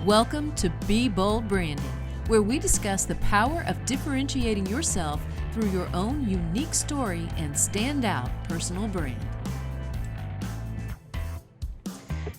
Welcome to Be Bold Branding, where we discuss the power of differentiating yourself through your own unique story and standout personal brand.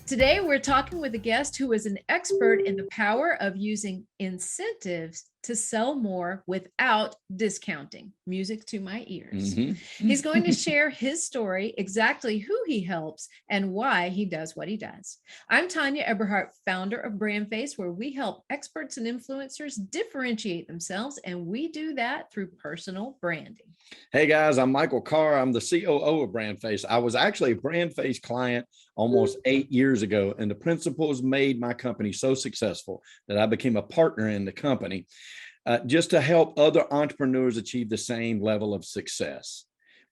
Today, we're talking with a guest who is an expert in the power of using incentives to sell more without discounting. Music to my ears. He's going to share his story, exactly who he helps, and why he does what he does. I'm Tanya Eberhardt, founder of BrandFace, where we help experts and influencers differentiate themselves, and we do that through personal branding. Hey guys, I'm Michael Carr. I'm the COO of BrandFace. I was actually a BrandFace client almost 8 years ago, and the principles made my company so successful that I became a partner in the company just to help other entrepreneurs achieve the same level of success.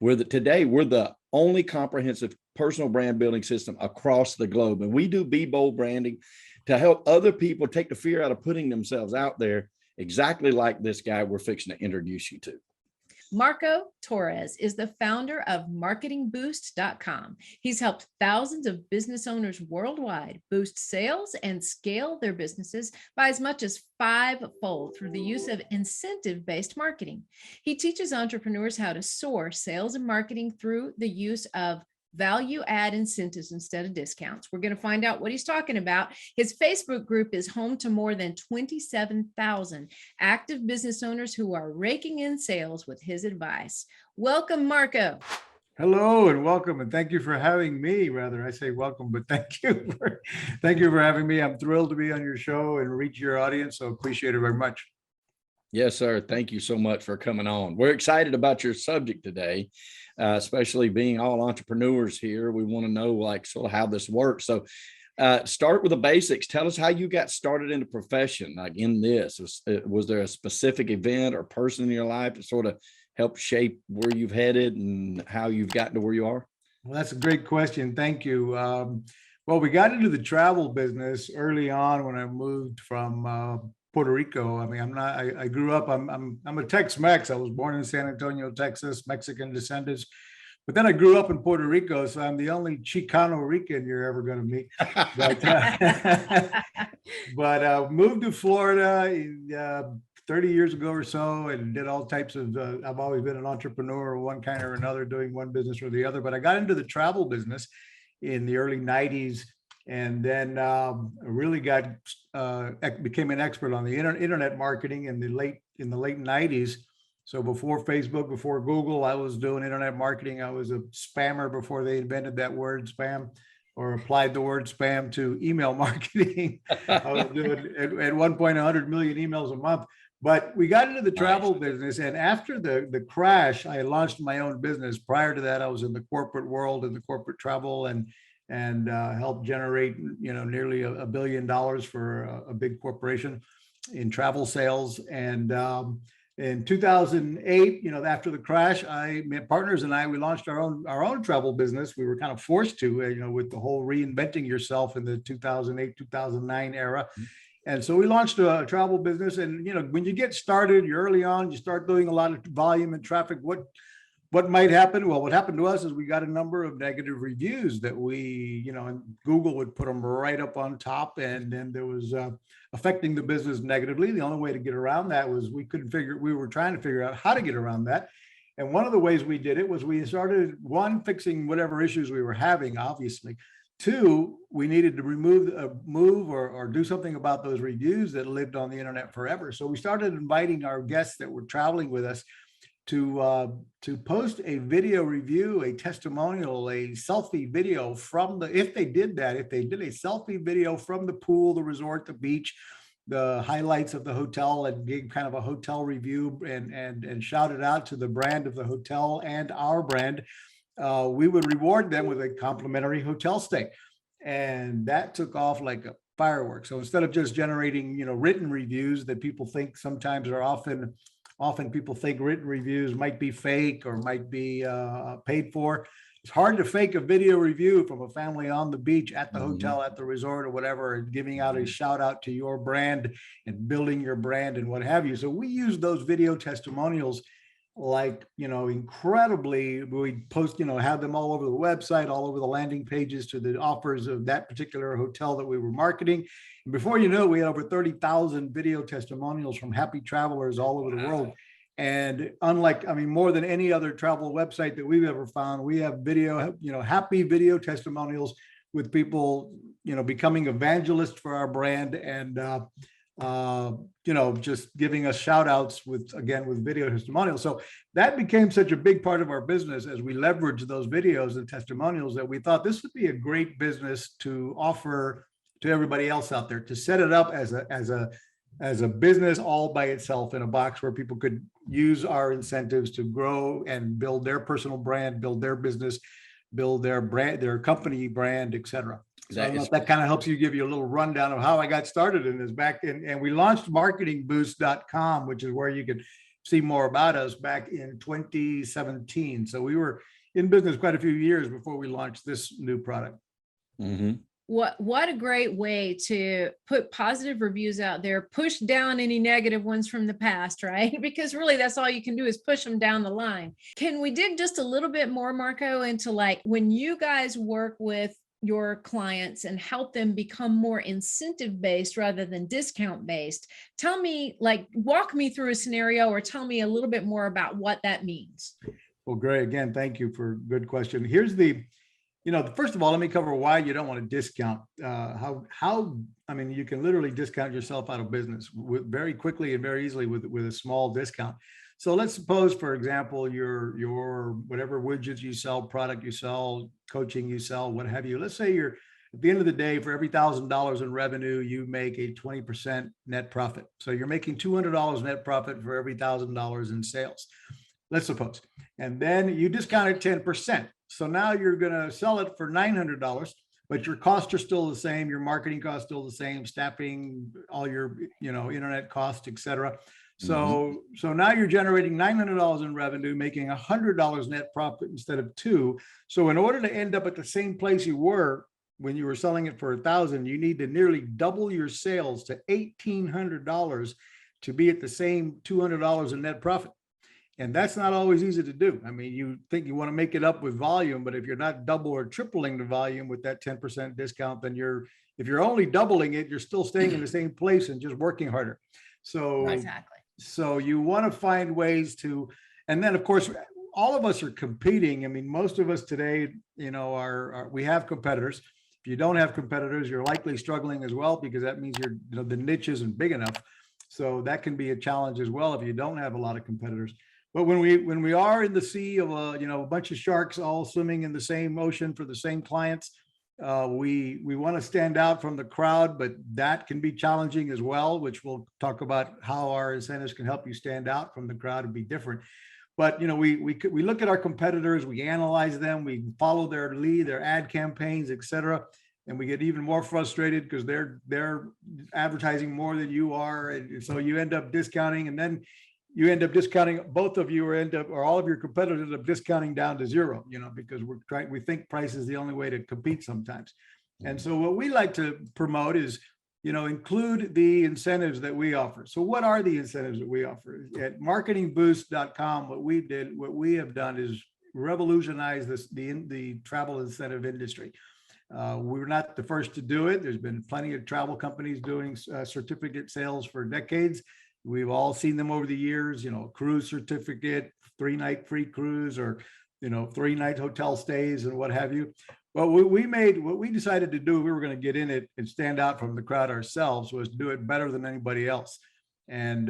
Today, we're the only comprehensive personal brand building system across the globe, and we do Be Bold branding to help other people take the fear out of putting themselves out there, exactly like this guy we're fixing to introduce you to. Marco Torres is the founder of marketingboost.com. He's helped thousands of business owners worldwide boost sales and scale their businesses by as much as 5-fold through the use of incentive-based marketing. He teaches entrepreneurs how to soar sales and marketing through the use of value add incentives instead of discounts. We're going to find out what he's talking about. His Facebook group is home to more than 27,000 active business owners who are raking in sales with his advice. Welcome, Marco. Hello and welcome, and thank you for having me. Rather, I say welcome, but thank you for having me. I'm thrilled to be on your show and reach your audience, so appreciate it very much. Yes, sir. Thank you so much for coming on. We're excited about your subject today, especially being all entrepreneurs here. We want to know sort of how this works. So start with the basics. Tell us how you got started in the profession, like in this. Was there a specific event or person in your life that sort of helped shape where you've headed and how you've gotten to where you are? Well, that's a great question. Thank you. Well, we got into the travel business early on when I moved from Puerto Rico. I mean, I grew up, I'm a Tex-Mex. I was born in San Antonio, Texas, Mexican descendants. But then I grew up in Puerto Rico, so I'm the only Chicano Rican you're ever going to meet. But moved to Florida 30 years ago or so, and did all types of, I've always been an entrepreneur of one kind or another, doing one business or the other. But I got into the travel business in the early 90s. And then really became an expert on the internet marketing in the late 90s. So before Facebook, before Google, I was doing internet marketing. I was a spammer before they invented that word spam, or applied the word spam to email marketing. I was doing at one point 100 million emails a month. But we got into the travel business, and after the crash, I launched my own business. Prior to that, I was in the corporate world, in the corporate travel, and helped generate nearly $1 billion for a big corporation in travel sales. And in 2008, after the crash, my partners and we launched our own travel business. We were kind of forced to, with the whole reinventing yourself in the 2008, 2009 era. And so we launched a travel business. And when you get started, you're early on, you start doing a lot of volume and traffic. What might happen? Well, what happened to us is we got a number of negative reviews that and Google would put them right up on top, and then there was affecting the business negatively. The only way to get around that was we were trying to figure out how to get around that. And one of the ways we did it was we started, one, fixing whatever issues we were having, obviously. Two, we needed to move or do something about those reviews that lived on the internet forever. So we started inviting our guests that were traveling with us to post a video review, a testimonial, a selfie video if they did a selfie video from the pool, the resort, the beach, the highlights of the hotel, and gave kind of a hotel review and shouted out to the brand of the hotel and our brand, we would reward them with a complimentary hotel stay. And that took off like a firework. So instead of just generating, written reviews that people think sometimes are often people think written reviews might be fake or might be paid for. It's hard to fake a video review from a family on the beach, at the hotel, at the resort, or whatever, and giving out a shout out to your brand and building your brand and what have you. So we use those video testimonials like, incredibly, we post, have them all over the website, all over the landing pages to the offers of that particular hotel that we were marketing. And before you know it, we had over 30,000 video testimonials from happy travelers all over the world. And unlike, more than any other travel website that we've ever found, we have video, happy video testimonials with people, becoming evangelists for our brand, and just giving us shout outs with video testimonials. So that became such a big part of our business as we leveraged those videos and testimonials, that we thought this would be a great business to offer to everybody else out there, to set it up as a business all by itself in a box where people could use our incentives to grow and build their personal brand, build their business, build their brand, their company brand, etc. So I don't know if that kind of helps you, give you a little rundown of how I got started in this and we launched marketingboost.com, which is where you could see more about us, back in 2017. So we were in business quite a few years before we launched this new product. Mm-hmm. What a great way to put positive reviews out there, push down any negative ones from the past, right? Because really that's all you can do is push them down the line. Can we dig just a little bit more, Marco, into like when you guys work with your clients and help them become more incentive based rather than discount based? Tell me, like, walk me through a scenario or tell me a little bit more about what that means. Well, great. Again, thank you for a good question. Here's first of all, let me cover why you don't want to discount. You can literally discount yourself out of business very quickly and very easily with a small discount. So let's suppose, for example, your whatever widgets you sell, product you sell, coaching you sell, what have you. Let's say you're at the end of the day, for every $1,000 in revenue, you make a 20% net profit. So you're making $200 net profit for every $1,000 in sales. Let's suppose, and then you discount it 10%. So now you're going to sell it for $900, but your costs are still the same. Your marketing costs still the same, staffing, all your, internet costs, etc. So now you're generating $900 in revenue, making $100 net profit instead of $2. So in order to end up at the same place you were when you were selling it for $1,000, you need to nearly double your sales to $1,800 to be at the same $200 in net profit. And that's not always easy to do. You think you want to make it up with volume, but if you're not double or tripling the volume with that 10% discount, then if you're only doubling it, you're still staying in the same place and just working harder. So Exactly. So you want to find ways to, and then of course, all of us are competing. Most of us today, we have competitors. If you don't have competitors, you're likely struggling as well, because that means the niche isn't big enough. So that can be a challenge as well if you don't have a lot of competitors. But when we are in the sea of a bunch of sharks all swimming in the same ocean for the same clients, we want to stand out from the crowd, but that can be challenging as well, which we'll talk about how our incentives can help you stand out from the crowd and be different. But we look at our competitors, we analyze them, we follow their lead, their ad campaigns, etc. And we get even more frustrated because they're advertising more than you are, and so you end up discounting, and then you end up discounting, both of you, or all of your competitors end up discounting down to zero, because we think price is the only way to compete sometimes. And so what we like to promote is, include the incentives that we offer. So what are the incentives that we offer? At marketingboost.com, what we have done is revolutionize the travel incentive industry. We're not the first to do it. There's been plenty of travel companies doing certificate sales for decades. We've all seen them over the years, cruise certificate, 3-night free cruise, or, 3-night hotel stays and what have you. Well, what we decided to do, we were going to get in it and stand out from the crowd ourselves, was do it better than anybody else, and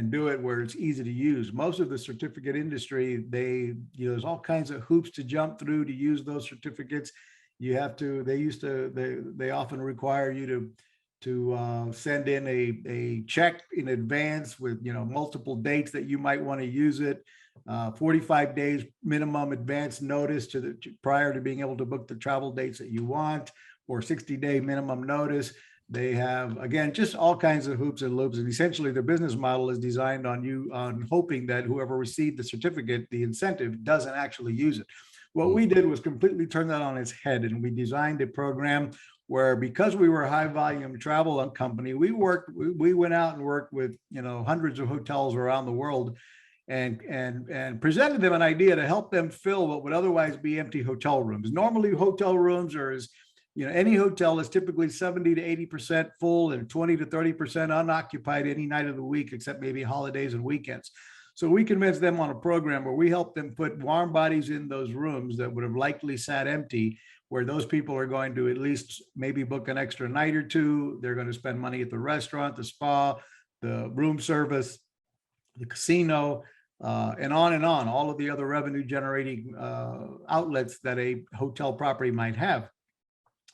do it where it's easy to use. Most of the certificate industry, there's all kinds of hoops to jump through to use those certificates. They often require you to send in a check in advance with multiple dates that you might want to use it, 45 days minimum advance notice prior to being able to book the travel dates that you want, or 60-day minimum notice. They have, again, just all kinds of hoops and loops, and essentially their business model is designed on hoping that whoever received the certificate, the incentive, doesn't actually use it. What we did was completely turn that on its head, and we designed a program where, because we were a high volume travel company, we went out and worked with hundreds of hotels around the world, and presented them an idea to help them fill what would otherwise be empty hotel rooms. Normally, hotel rooms are, as any hotel is typically 70 to 80% full and 20 to 30% unoccupied any night of the week, except maybe holidays and weekends. So we convinced them on a program where we help them put warm bodies in those rooms that would have likely sat empty, where those people are going to at least maybe book an extra night or two. They're going to spend money at the restaurant, the spa, the room service, the casino, and on, all of the other revenue generating outlets that a hotel property might have.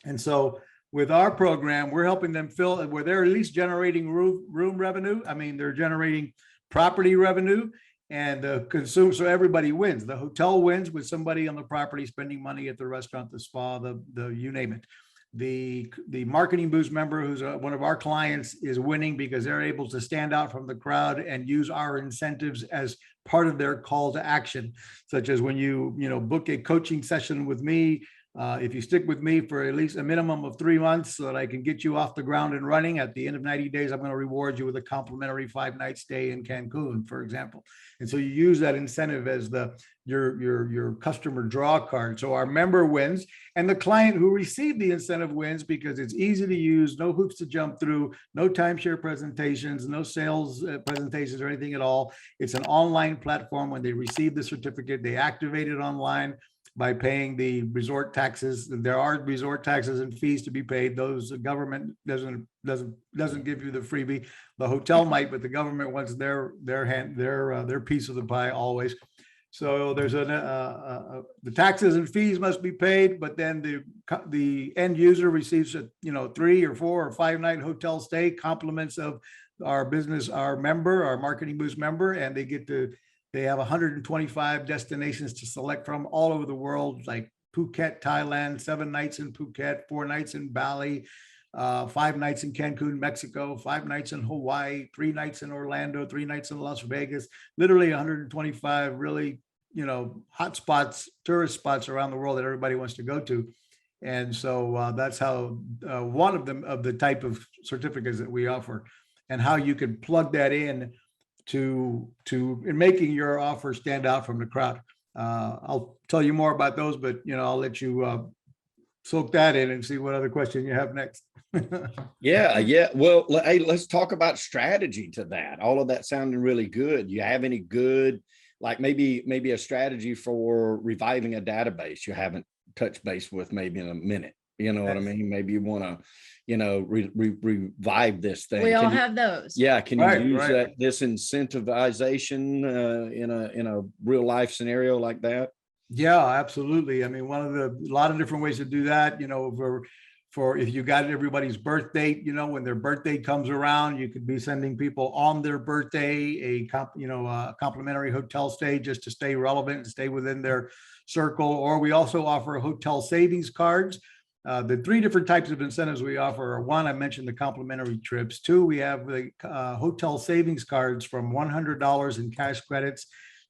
And so with our program, we're helping them fill where they're at least generating room revenue. I mean, they're generating property revenue, and the consumer, so everybody wins. The hotel wins with somebody on the property spending money at the restaurant, the spa, the you name it. The Marketing Boost member, who's one of our clients, is winning because they're able to stand out from the crowd and use our incentives as part of their call to action, such as when you book a coaching session with me. If you stick with me for at least a minimum of 3 months so that I can get you off the ground and running, at the end of 90 days, I'm going to reward you with a complimentary 5-night stay in Cancun, for example. And so you use that incentive as your customer draw card. So our member wins, and the client who received the incentive wins because it's easy to use, no hoops to jump through, no timeshare presentations, no sales presentations or anything at all. It's an online platform. When they receive the certificate, they activate it online by paying the resort taxes. There are resort taxes and fees to be paid. Those the government doesn't give you the freebie. The hotel might, but the government wants their piece of the pie always. So there's the taxes and fees must be paid, but then the end user receives a 3 or 4 or 5-night hotel stay, compliments of our Marketing Boost member, and they have 125 destinations to select from all over the world, like Phuket, Thailand, 7 nights in Phuket, 4 nights in Bali, 5 nights in Cancun, Mexico, 5 nights in Hawaii, 3 nights in Orlando, 3 nights in Las Vegas, literally 125 really, hot spots, tourist spots around the world that everybody wants to go to. And so that's how one of the type of certificates that we offer, and how you can plug that in to making your offer stand out from the crowd. I'll tell you more about those, but I'll let you soak that in and see what other question you have next. Yeah. Well, hey, let's talk about strategy to that. All of that sounding really good. You have any good, like maybe a strategy for reviving a database you haven't touched base with maybe in a minute? You know what I mean? Maybe you want to, revive this thing. We all have those. Yeah. Can you use this incentivization in a real life scenario like that? Yeah, absolutely. I mean, a lot of different ways to do that, for if you got everybody's birth date, when their birthday comes around, you could be sending people on their birthday a complimentary hotel stay just to stay relevant and stay within their circle. Or we also offer hotel savings cards. The 3 different types of incentives we offer are: 1, I mentioned the complimentary trips. 2, we have the hotel savings cards from $100 in cash credits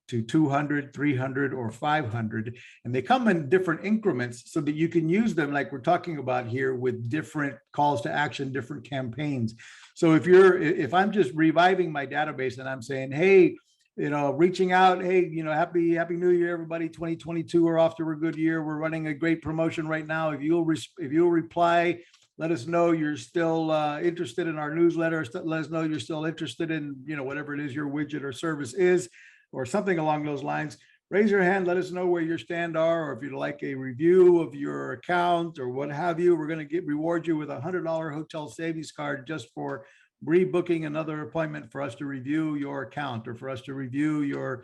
to $200, $300, or $500. And they come in different increments so that you can use them, like we're talking about here, with different calls to action, different campaigns. So if I'm just reviving my database and I'm saying, hey, reaching out, hey, happy New Year, everybody. 2022, we're off to a good year. We're running a great promotion right now. If you'll reply, let us know you're still interested in our newsletter. Let us know you're still interested in, whatever it is your widget or service is, or something along those lines. Raise your hand, let us know where your stand are, or if you'd like a review of your account or what have you. We're going to reward you with a $100 hotel savings card just for rebooking another appointment for us to review your account, or for us to review your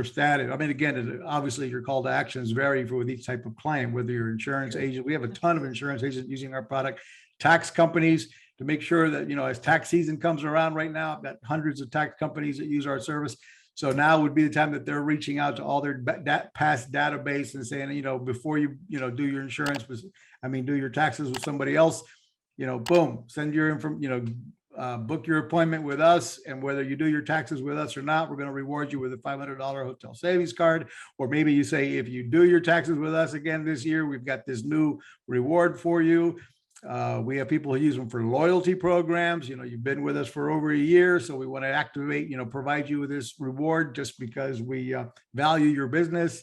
status. I mean, again, obviously your call to actions vary with each type of client, whether you're an insurance agent. We have a ton of insurance agents using our product, tax companies, to make sure that, as tax season comes around right now, I've got hundreds of tax companies that use our service. So now would be the time that they're reaching out to all their past database and saying, before you, do your do your taxes with somebody else, boom, send your book your appointment with us. And whether you do your taxes with us or not, we're going to reward you with a $500 hotel savings card. Or maybe you say, if you do your taxes with us again this year, we've got this new reward for you. We have people who use them for loyalty programs. You've been with us for over a year, so we want to activate, provide you with this reward just because we value your business.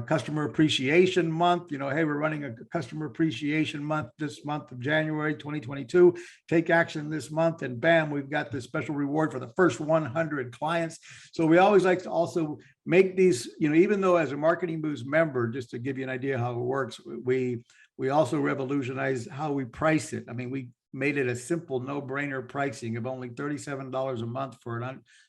Customer appreciation month, hey, we're running a customer appreciation month this month of January 2022. Take action this month, and bam, we've got this special reward for the first 100 clients. So we always like to also make these, even though as a Marketing Boost member, just to give you an idea how it works, we also revolutionize how we price it. I mean, we made it a simple no-brainer pricing of only $37 a month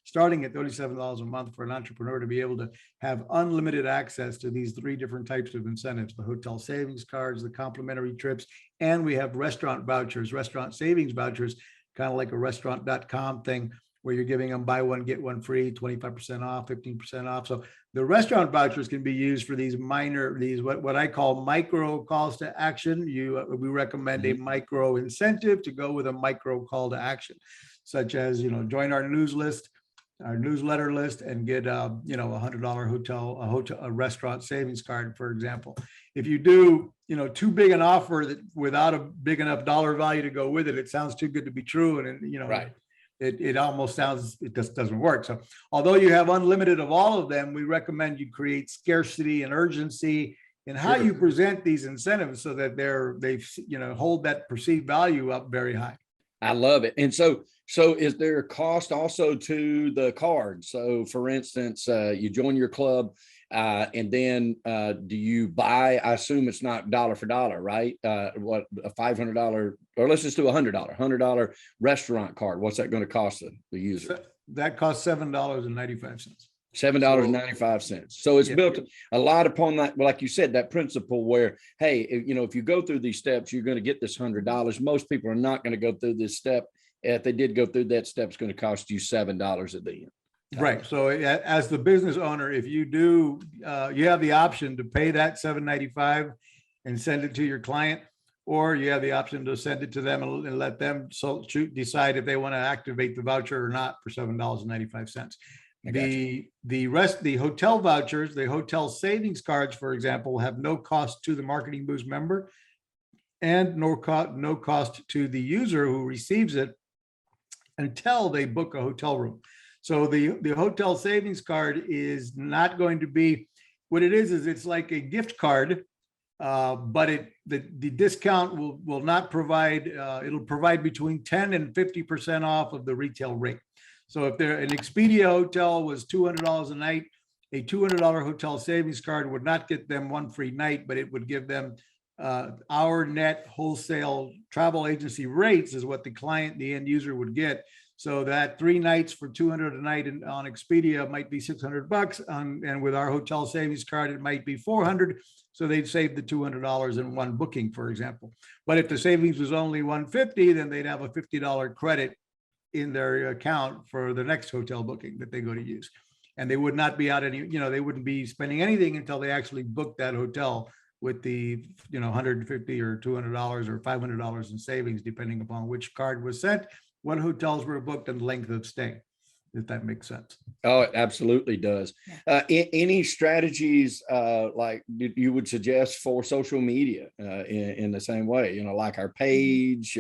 starting at $37 a month for an entrepreneur to be able to have unlimited access to these 3 different types of incentives: the hotel savings cards, the complimentary trips, and we have restaurant vouchers, restaurant savings vouchers, kind of like a restaurant.com thing, where you're giving them buy one, get one free, 25% off, 15% off. So the restaurant vouchers can be used for these what I call micro calls to action. We recommend a micro incentive to go with a micro call to action, such as, join our newsletter list and get a $100 a restaurant savings card, for example. If you do, too big an offer that without a big enough dollar value to go with it, it sounds too good to be true. And, right. It almost sounds, it just doesn't work. So although you have unlimited of all of them, we recommend you create scarcity and urgency in how you present these incentives so that they hold that perceived value up very high. I love it. And so is there a cost also to the card? So for instance, you join your club, and then do you buy, I assume it's not dollar for dollar, right? What, a $500, or let's just do $100 restaurant card. What's that going to cost the user? That costs $7.95. $7.95. So it's built a lot upon that. Like you said, that principle where, hey, if you go through these steps, you're going to get this $100. Most people are not going to go through this step. If they did go through that step, it's going to cost you $7 at the end. Right. So as the business owner, if you do, you have the option to pay that $7.95 and send it to your client, or you have the option to send it to them and let them decide if they want to activate the voucher or not for $7.95. The hotel vouchers, the hotel savings cards, for example, have no cost to the Marketing Boost member and no cost to the user who receives it until they book a hotel room. So the hotel savings card is not going to be, what it is it's like a gift card, but the discount will not provide, it'll provide between 10 and 50% off of the retail rate. So if an Expedia hotel was $200 a night, a $200 hotel savings card would not get them one free night, but it would give them our net wholesale travel agency rates is what the end user would get. So that 3 nights for $200 a night on Expedia might be $600, and with our hotel savings card, it might be $400. So they'd save the $200 in one booking, for example. But if the savings was only $150, then they'd have a $50 credit in their account for the next hotel booking that they go to use. And they would not be out they wouldn't be spending anything until they actually booked that hotel with the, $150 or $200 or $500 in savings, depending upon which card was sent, what hotels were booked, and length of stay, if that makes sense. Oh, it absolutely does. Any strategies like you would suggest for social media in the same way, like our page,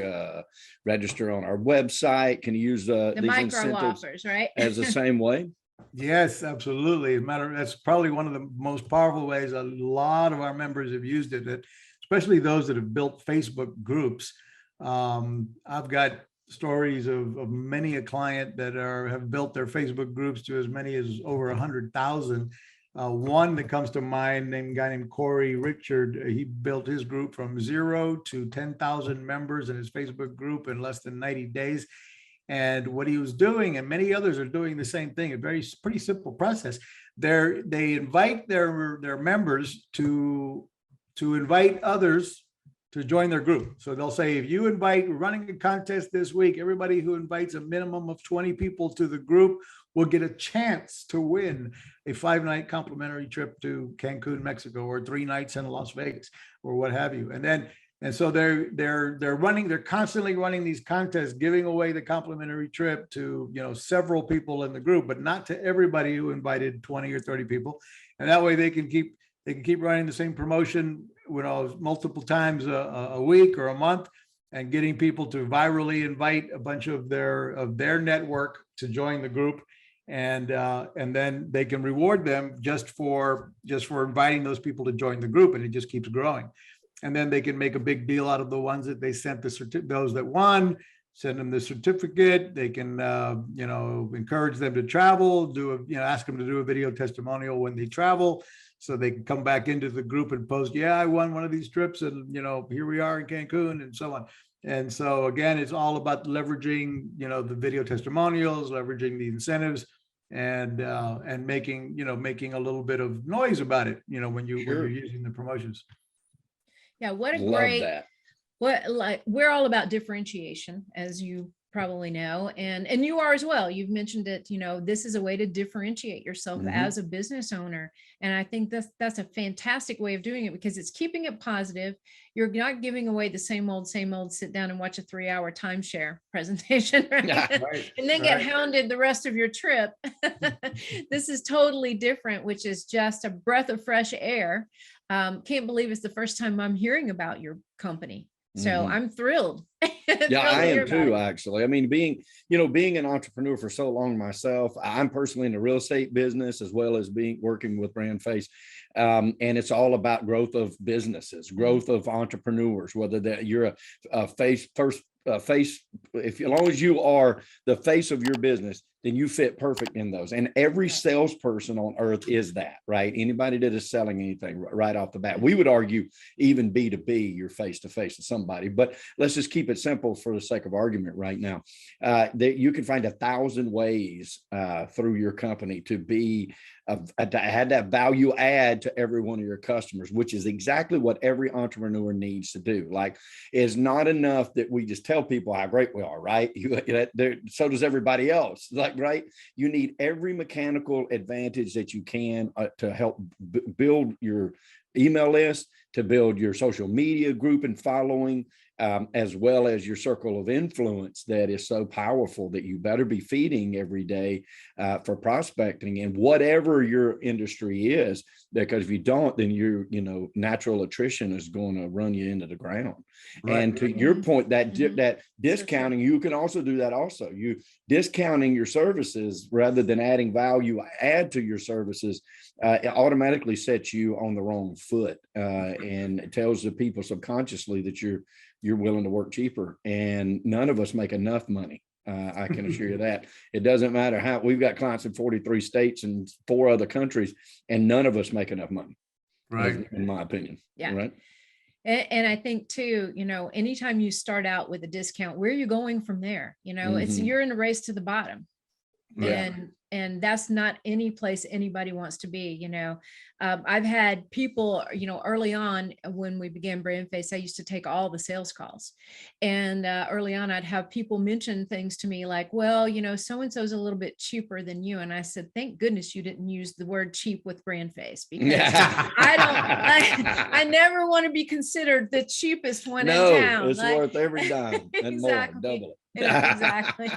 register on our website? Can you use the micro offers, right? as the same way? Yes, absolutely. That's probably one of the most powerful ways. A lot of our members have used it, especially those that have built Facebook groups. I've got stories of many a client that have built their Facebook groups to as many as over 100,000. One that comes to mind, a guy named Corey Richard, he built his group from 0 to 10,000 members in his Facebook group in less than 90 days. And what he was doing, and many others are doing the same thing, a pretty simple process. They invite their members to invite others to join their group. So they'll say, if you invite, we're running a contest this week, everybody who invites a minimum of 20 people to the group will get a chance to win a 5-night complimentary trip to Cancun, Mexico, or 3 nights in Las Vegas, or what have you. And so they're constantly running these contests, giving away the complimentary trip to, several people in the group, but not to everybody who invited 20 or 30 people. And that way they can keep running the same promotion, multiple times a week or a month. and getting people to virally invite a bunch of their network to join the group. And then they can reward them just for inviting those people to join the group, and it just keeps growing. And then they can make a big deal out of the ones that they sent those that won, send them the certificate. They can encourage them to travel, ask them to do a video testimonial when they travel, so they can come back into the group and post, yeah, I won one of these trips, and here we are in Cancun, and so on. And so again, it's all about leveraging the video testimonials, leveraging the incentives, and making a little bit of noise about it when you're using the promotions. Yeah, what a Love great that. we're all about differentiation, as you probably know, and you are as well. You've mentioned it, this is a way to differentiate yourself as a business owner. And I think that's a fantastic way of doing it, because it's keeping it positive. You're not giving away the same old, sit down and watch a 3-hour timeshare presentation, right? Right, And then get hounded the rest of your trip. This is totally different, which is just a breath of fresh air. Can't believe it's the first time I'm hearing about your company. So I'm thrilled. Yeah, I am too, actually. I mean, being an entrepreneur for so long myself, I'm personally in the real estate business, as well as working with BrandFace. And it's all about growth of businesses, growth of entrepreneurs, whether that you're a face, as long as you are the face of your business, then you fit perfect in those. And every salesperson on earth is that, right? Anybody that is selling anything right off the bat. We would argue even B2B, you're face to face with somebody, but let's just keep it simple for the sake of argument right now. That you can find 1,000 ways through your company to be to add that value add to every one of your customers, which is exactly what every entrepreneur needs to do. Like, it's not enough that we just tell people how great we are, right? So does everybody else. Like, right? You need every mechanical advantage that you can to help build your email list, to build your social media group and following, as well as your circle of influence that is so powerful that you better be feeding every day for prospecting in whatever your industry is, because if you don't, then natural attrition is going to run you into the ground. Right. And to your point, that discounting, you can also do that also. You discounting your services rather than adding value add to your services, it automatically sets you on the wrong foot, and it tells the people subconsciously that you're willing to work cheaper, and none of us make enough money. I can assure you that. It doesn't matter how we've got clients in 43 states and 4 other countries, and none of us make enough money, right? In my opinion. Yeah. Right. And I think too, anytime you start out with a discount, where are you going from there? You're in a race to the bottom. Yeah. And that's not any place anybody wants to be. I've had people, early on when we began BrandFace, I used to take all the sales calls, and early on I'd have people mention things to me like, well, so-and-so's a little bit cheaper than you. And I said, thank goodness you didn't use the word cheap with BrandFace, because I never want to be considered the cheapest one in town. It's worth every dime and exactly. more, double it. Exactly.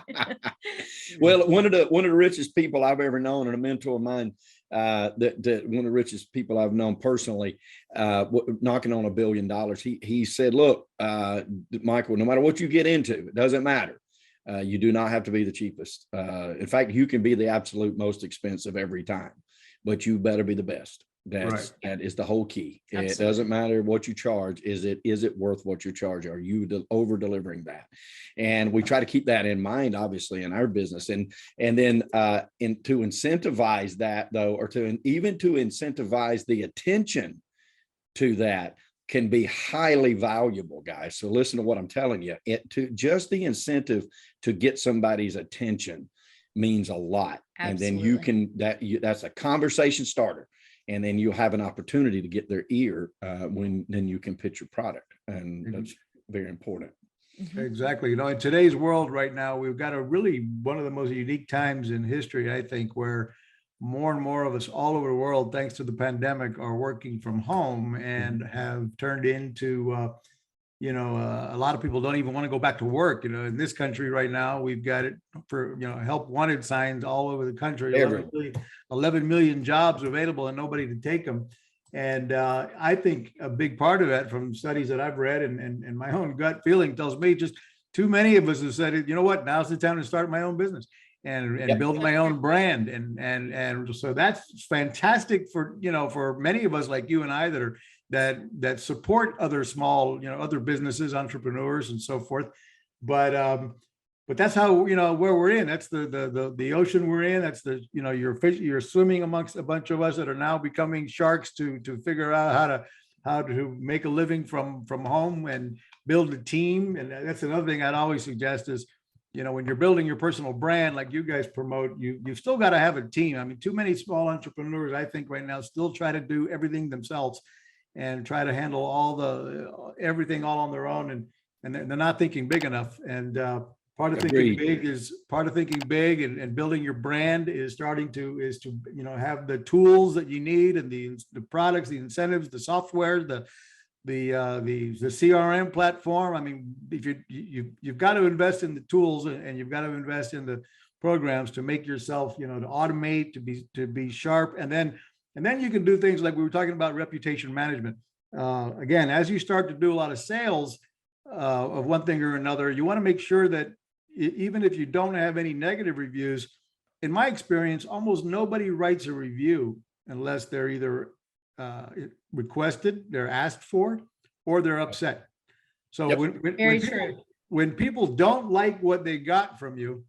Well, one of the richest people I've ever known, and a mentor of mine, that one of the richest people I've known personally, knocking on $1 billion. He said, look, Michael, no matter what you get into, it doesn't matter. You do not have to be the cheapest. In fact, you can be the absolute most expensive every time, but you better be the best. That is the whole key. Absolutely. It doesn't matter what you charge. Is it worth what you charge? Are you over delivering that? And we try to keep that in mind, obviously, in our business. And then to incentivize that, though, or to incentivize the attention to that, can be highly valuable, guys. So listen to what I'm telling you. Just the incentive to get somebody's attention means a lot. Absolutely. And then that's a conversation starter. And then you'll have an opportunity to get their ear then you can pitch your product. And that's very important. Exactly. In today's world right now, we've got one of the most unique times in history, I think, where more and more of us all over the world, thanks to the pandemic, are working from home and have turned into, a lot of people don't even want to go back to work. In this country right now, we've got it for, help wanted signs all over the country, 11 million jobs available and nobody to take them. And I think a big part of that, from studies that I've read and my own gut feeling tells me, just too many of us have said, you know what, now's the time to start my own business and Yep. build my own brand. And so that's fantastic for, for many of us like you and I that support other small, other businesses, entrepreneurs and so forth. But that's how, where we're in. That's the ocean we're in. That's you're swimming amongst a bunch of us that are now becoming sharks to figure out how to make a living from home and build a team. And that's another thing I'd always suggest is, when you're building your personal brand, like you guys promote, you've still got to have a team. I mean, too many small entrepreneurs, I think right now, still try to do everything themselves and try to handle everything all on their own. And they're not thinking big enough. And part of thinking big and building your brand is to have the tools that you need and the products, the incentives, the software, the CRM platform. I mean, if you've got to invest in the tools and you've got to invest in the programs to make yourself, to automate, to be sharp, and then you can do things like we were talking about reputation management. Again, as you start to do a lot of sales of one thing or another, you want to make sure that even if you don't have any negative reviews, in my experience, almost nobody writes a review unless they're either requested, they're asked for, or they're upset. So Yep. when people don't like what they got from you,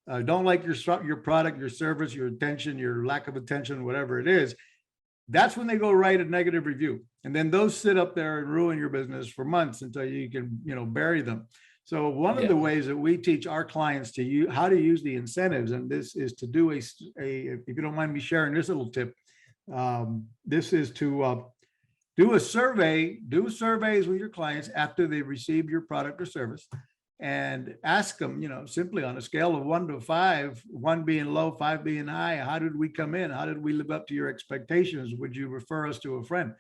don't like your product, your service, your attention, your lack of attention, whatever it is, that's when they go write a negative review. And then those sit up there and ruin your business for months until you can, bury them. So one of the ways that we teach our clients how to use the incentives, and this is to do if you don't mind me sharing this little tip, this is to do surveys with your clients after they receive your product or service, and ask them, simply on a scale of 1 to 5, 1 being low, 5 being high, how did we come in? How did we live up to your expectations? Would you refer us to a friend?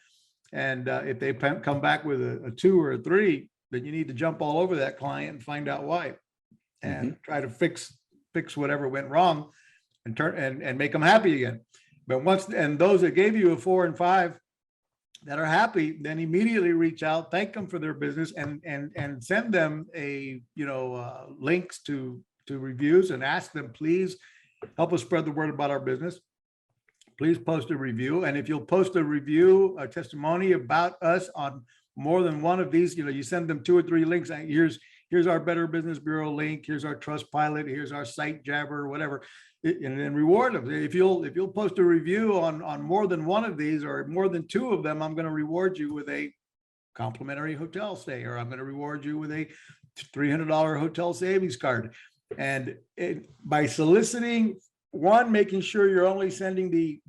And if they come back with a 2 or a 3, then you need to jump all over that client and find out why, and try to fix whatever went wrong and make them happy again. But those that gave you a 4 and 5 that are happy, then immediately reach out, thank them for their business, and send them links to reviews, and ask them, please help us spread the word about our business. Please post a review. And if you'll post a review, a testimony about us on more than one of these, you send them 2 or 3 links. Here's our Better Business Bureau link. Here's our Trustpilot. Here's our Site Jabber, whatever. And then reward them. If you'll post a review on more than one of these or more than 2 of them, I'm going to reward you with a complimentary hotel stay, or I'm going to reward you with a $300 hotel savings card. And by soliciting, making sure you're only sending the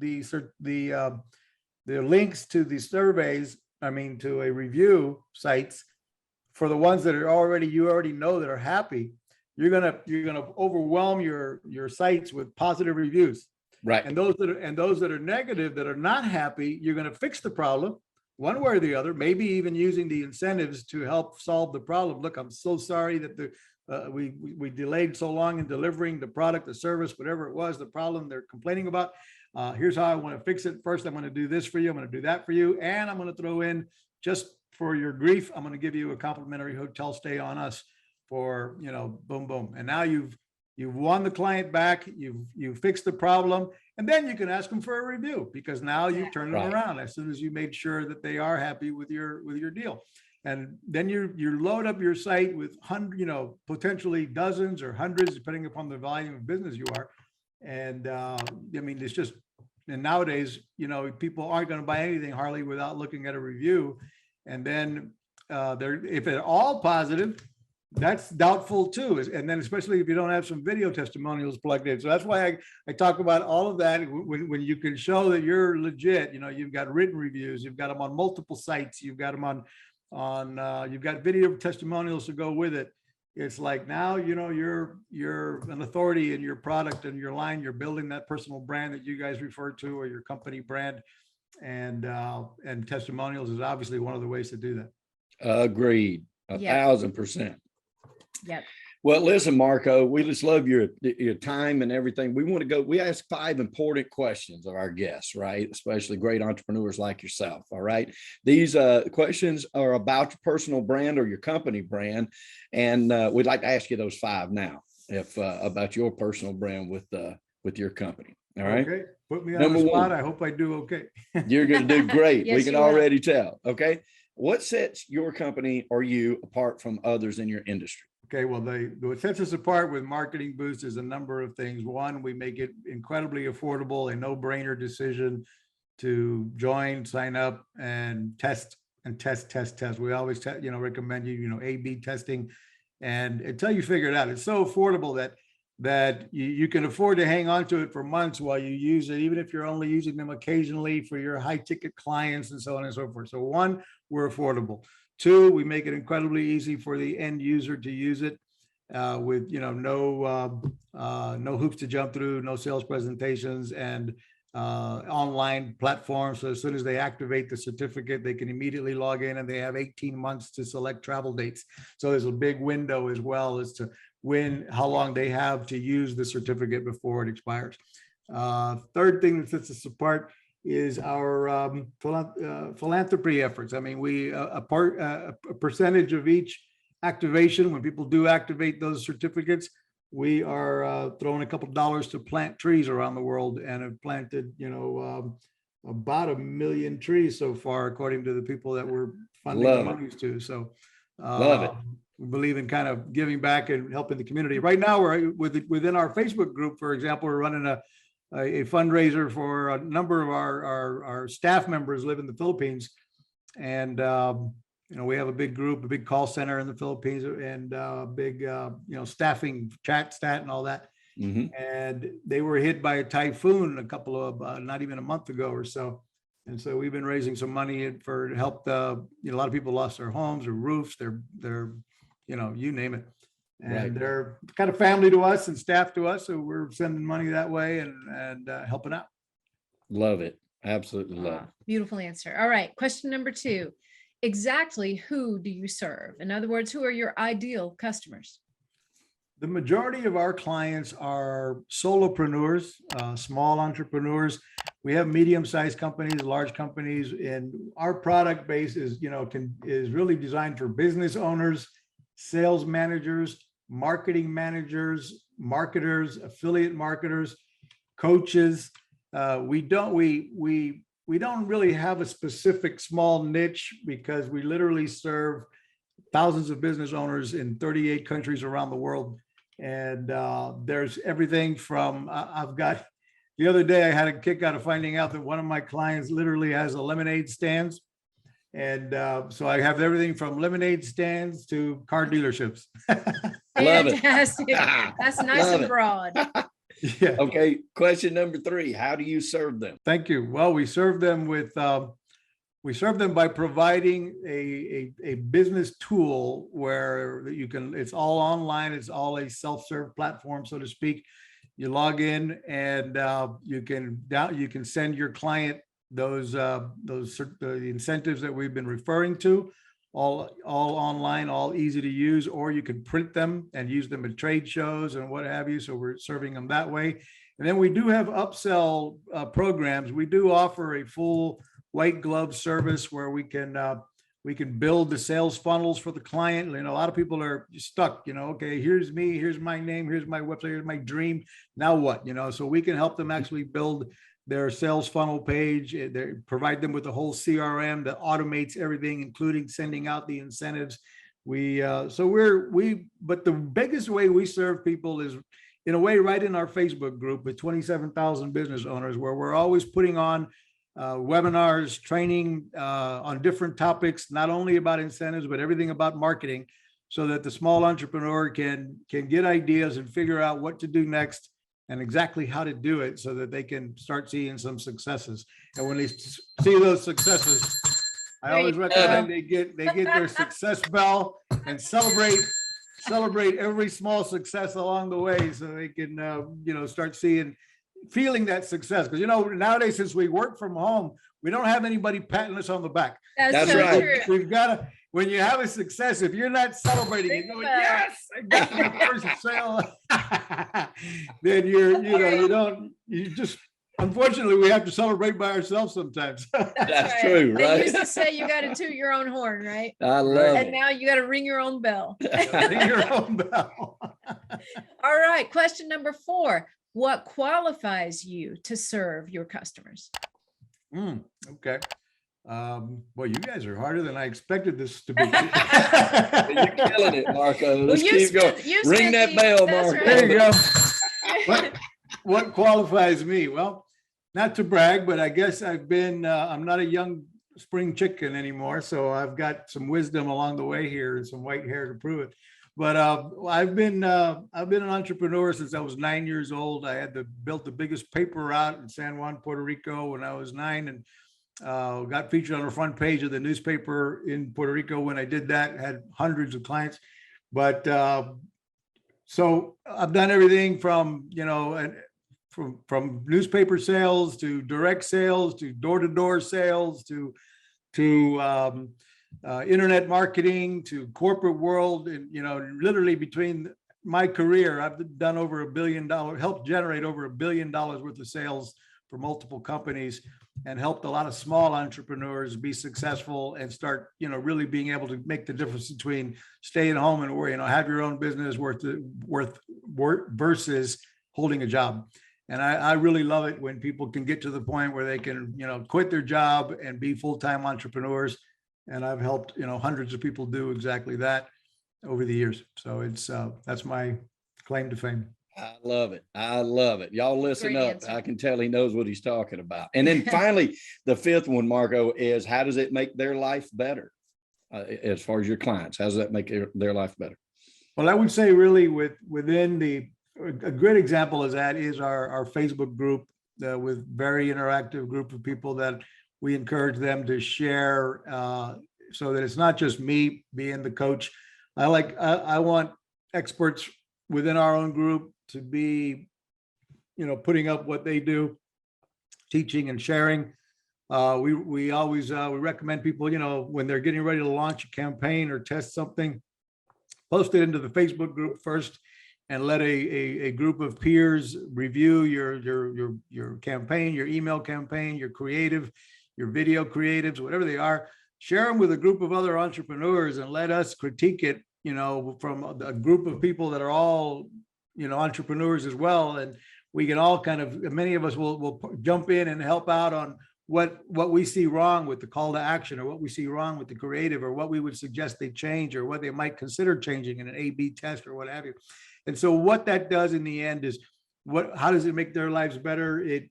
links to the surveys, to a review sites for the ones that are you already know that are happy. You're gonna overwhelm your sites with positive reviews, right? And those that are negative, that are not happy, you're gonna fix the problem one way or the other. Maybe even using the incentives to help solve the problem. Look, I'm so sorry that we delayed so long in delivering the product, the service, whatever it was, the problem they're complaining about. Here's how I want to fix it. First, I'm going to do this for you. I'm going to do that for you. And I'm going to throw in, just for your grief, I'm going to give you a complimentary hotel stay on us for, boom, boom. And now you've won the client back. You've fixed the problem. And then you can ask them for a review, because now you've turned them around as soon as you made sure that they are happy with your deal. And then you load up your site with potentially dozens or hundreds, depending upon the volume of business you are. And it's just, and nowadays, people aren't going to buy anything hardly without looking at a review. And then if they're all positive, that's doubtful too. And then especially if you don't have some video testimonials plugged in. So that's why I talk about all of that. When you can show that you're legit, you've got written reviews, you've got them on multiple sites, you've got them you've got video testimonials to go with it. It's like now, you're an authority in your product and your line. You're building that personal brand that you guys refer to, or your company brand, and testimonials is obviously one of the ways to do that. Agreed. 1,000%. Yep. Well, listen, Marco, we just love your time and everything. We ask 5 important questions of our guests, right? Especially great entrepreneurs like yourself. All right. These questions are about your personal brand or your company brand. And we'd like to ask you those 5 now, if about your personal brand with your company. All right. Okay, put me on Number the spot. one, I hope I do okay. you're going to do great. We Yes, can you will. already tell. Okay. What sets your company or you apart from others in your industry? Okay, well, what sets us apart with Marketing Boost is a number of things. One, we make it incredibly affordable, a no-brainer decision to join, sign up, and test and test. We always recommend you A/B testing, and until you figure it out, it's so affordable that you can afford to hang on to it for months while you use it, even if you're only using them occasionally for your high-ticket clients and so on and so forth. So one, we're affordable. 2, we make it incredibly easy for the end user to use it with no hoops to jump through, no sales presentations, and online platforms. So as soon as they activate the certificate, they can immediately log in, and they have 18 months to select travel dates. So there's a big window as well as to how long they have to use the certificate before it expires. Third thing that sets us apart is our philanthropy efforts. I mean, a percentage of each activation, when people do activate those certificates, we are throwing a couple of dollars to plant trees around the world, and have planted, about 1 million trees so far, according to the people that we're funding the monies to. So Love it. we believe in kind of giving back and helping the community. Right now, we're within our Facebook group, for example, we're running a fundraiser for a number of our staff members live in the Philippines. And, we have a big group, a big call center in the Philippines, and big, staffing stat and all that. Mm-hmm. And they were hit by a typhoon not even a month ago or so. And so we've been raising some money for help. A lot of people lost their homes or roofs, their you name it. And Right. they're kind of family to us and staff to us. So we're sending money that way and helping out. Love it. Absolutely love it. Beautiful answer. All right. Question number 2. Exactly who do you serve? In other words, who are your ideal customers? The majority of our clients are solopreneurs, small entrepreneurs. We have medium-sized companies, large companies, and our product base is really designed for business owners, sales managers, marketing managers, marketers, affiliate marketers, coaches. We don't really have a specific small niche, because we literally serve thousands of business owners in 38 countries around the world. And there's everything from the other day, I had a kick out of finding out that one of my clients literally has a lemonade stands. And so I have everything from lemonade stands to car dealerships. Love it. Fantastic. That's nice Love and it. broad. Yeah. Okay. Question number 3. How do you serve them? Thank you. Well, we serve them by providing a business tool where it's all online. It's all a self-serve platform, so to speak. You log in, and you can send your client the incentives that we've been referring to, all online, all easy to use, or you can print them and use them at trade shows and what have you. So we're serving them that way. And then we do have upsell programs. We do offer a full white glove service where we can build the sales funnels for the client. A lot of people are stuck, okay, here's me, here's my name, here's my website, here's my dream. Now what, so we can help them actually build their sales funnel page. They provide them with a whole CRM that automates everything, including sending out the incentives. But the biggest way we serve people is in a way right in our Facebook group with 27,000 business owners, where we're always putting on webinars, training on different topics, not only about incentives, but everything about marketing, so that the small entrepreneur can get ideas and figure out what to do next and exactly how to do it, so that they can start seeing some successes. And when they see those successes, I always recommend they get their success bell and celebrate every small success along the way, so they can start feeling that success. Because nowadays, since we work from home, we don't have anybody patting us on the back. That's so right. true. when you have a success, if you're not celebrating and going, yes, I got my first sale, then you just, unfortunately, we have to celebrate by ourselves sometimes. That's right. true, They right? used to say you got to toot your own horn, right? I love And it. now you got to ring your own bell. Ring your own bell. All right. Question number 4. What qualifies you to serve your customers? Okay. Well, you guys are harder than I expected this to be. You're killing it, Marco. Well, Let's you keep going. Ring that bell, that's Marco. There you go. What qualifies me? Well, not to brag, but I guess I'm not a young spring chicken anymore. So I've got some wisdom along the way here and some white hair to prove it. But I've been an entrepreneur since I was 9 years old. I had built the biggest paper route in San Juan, Puerto Rico when I was 9, and got featured on the front page of the newspaper in Puerto Rico when I did that. Had hundreds of clients. But so I've done everything from, from newspaper sales to direct sales to door-to-door sales to internet marketing to corporate world. And, literally between my career, I've done over $1 billion, helped generate over $1 billion worth of sales for multiple companies, and helped a lot of small entrepreneurs be successful and start, really being able to make the difference between staying home and where, have your own business worth versus holding a job. And I really love it when people can get to the point where they can, quit their job and be full-time entrepreneurs. And I've helped, hundreds of people do exactly that over the years. So that's my claim to fame. I love it. I love it. Y'all listen Great up. answer. I can tell he knows what he's talking about. And then finally, the 5th one, Marco, is how does it make their life better? As far as your clients, how does that make their life better? Well, I would say really within a great example is our Facebook group with very interactive group of people that we encourage them to share so that it's not just me being the coach. I want experts within our own group to be, putting up what they do, teaching and sharing. We always recommend people, when they're getting ready to launch a campaign or test something, post it into the Facebook group first and let a group of peers review your campaign, your email campaign, your creative, your video creatives, whatever they are. Share them with a group of other entrepreneurs and let us critique it, from a group of people that are all, entrepreneurs as well. And we can all many of us will jump in and help out on what we see wrong with the call to action, or what we see wrong with the creative, or what we would suggest they change, or what they might consider changing in an A/B test or what have you. And so what that does in the end is how does it make their lives better? It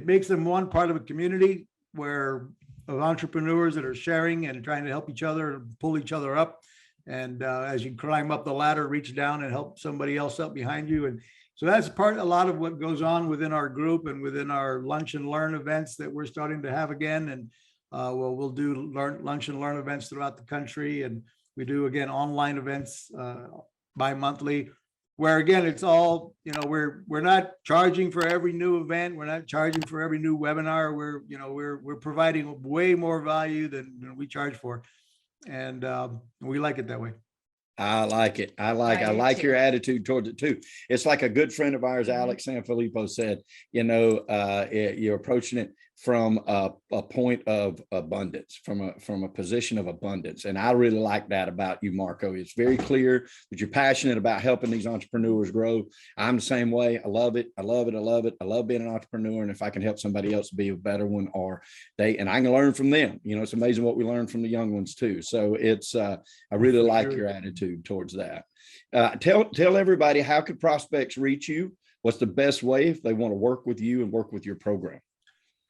makes them one part of a community of entrepreneurs that are sharing and trying to help each other, pull each other up. And as you climb up the ladder, reach down and help somebody else up behind you. And so that's a lot of what goes on within our group and within our lunch and learn events that we're starting to have again. And we'll do lunch and learn events throughout the country. And we do, again, online events bi-monthly, where, again, it's all, we're not charging for every new event. We're not charging for every new webinar. We're providing way more value than we charge for. And we like it that way. I like it. I like your attitude towards it too. It's like a good friend of ours, Alex Sanfilippo, said, you're approaching it from a point of abundance, from a position of abundance. And I really like that about you, Marco. It's very clear that you're passionate about helping these entrepreneurs grow. I'm the same way. I love it. I love it. I love it. I love being an entrepreneur. And if I can help somebody else be a better one, and I can learn from them, it's amazing what we learn from the young ones too. So I really like your attitude towards that. Tell everybody, how could prospects reach you? What's the best way if they want to work with you and work with your program?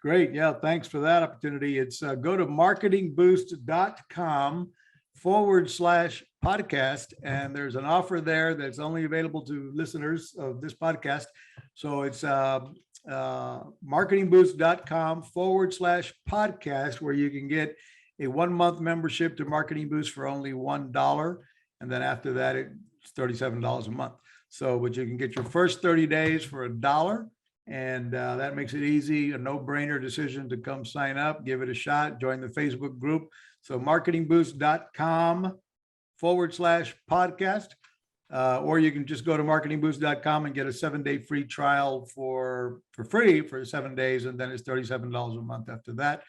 Great. Yeah. Thanks for that opportunity. It's go to marketingboost.com/podcast. And there's an offer there that's only available to listeners of this podcast. So it's marketingboost.com/podcast, where you can get a 1-month membership to Marketing Boost for only $1. And then after that, it's $37 a month. But you can get your first 30 days for $1. And that makes it easy, a no-brainer decision to come sign up, give it a shot, join the Facebook group. So marketingboost.com/podcast. Or you can just go to marketingboost.com and get a 7-day free trial for free for 7 days. And then it's $37 a month after that.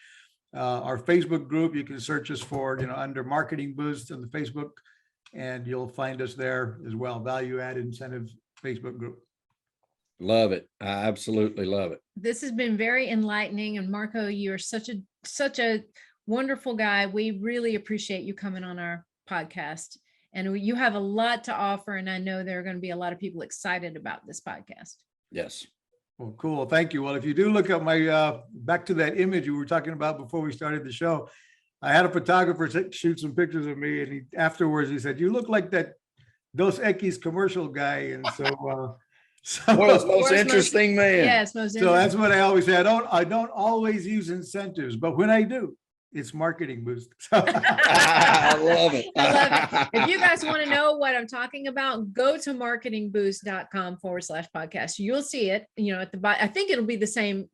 Our Facebook group, you can search us for, under Marketing Boost on the Facebook, and you'll find us there as well. Value Add Incentive Facebook group. Love it. I absolutely love it. This has been very enlightening. And Marco, you're such a wonderful guy. We really appreciate you coming on our podcast. And you have a lot to offer. And I know there are going to be a lot of people excited about this podcast. Yes. Well, cool. Thank you. Well, if you do look at my, back to that image you were talking about before we started the show, I had a photographer shoot some pictures of me, and afterwards he said, "You look like that Dos Equis commercial guy." And so, World's most interesting man. Yes, most so that's what I always say. I don't always use incentives, but when I do, it's Marketing Boost. I love it. I love it. If you guys want to know what I'm talking about, go to marketingboost.com/podcast. You'll see it, at the bottom. I think it'll be the same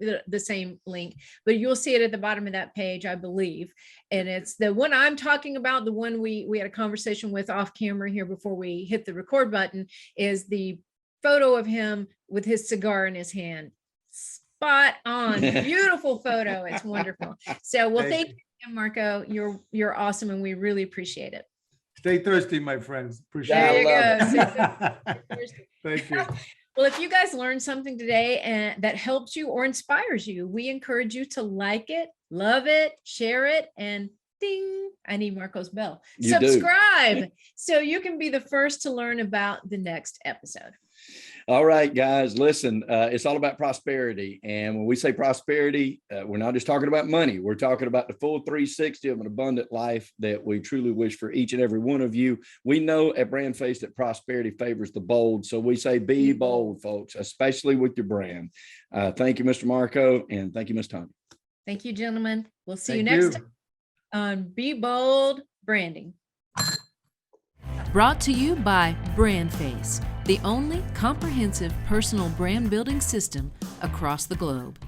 link, but you'll see it at the bottom of that page, I believe. And it's the one I'm talking about. The one we had a conversation with off camera here before we hit the record button is the photo of him with his cigar in his hand. Spot on. Beautiful photo. It's wonderful. So, well, thank you, Marco. You're awesome, and we really appreciate it. Stay thirsty, my friends. Appreciate there it. you go. Thank you. Well, if you guys learned something today and that helps you or inspires you, we encourage you to like it, love it, share it, and ding, I need Marco's bell. Subscribe so you can be the first to learn about the next episode. All right, guys, listen, it's all about prosperity. And when we say prosperity, we're not just talking about money. We're talking about the full 360 of an abundant life that we truly wish for each and every one of you. We know at BrandFace that prosperity favors the bold. So we say be bold, folks, especially with your brand. Thank you, Mr. Marco, and thank you, Ms. Tanya. Thank you, gentlemen. We'll see you next time on Be Bold Branding. Brought to you by BrandFace, the only comprehensive personal brand building system across the globe.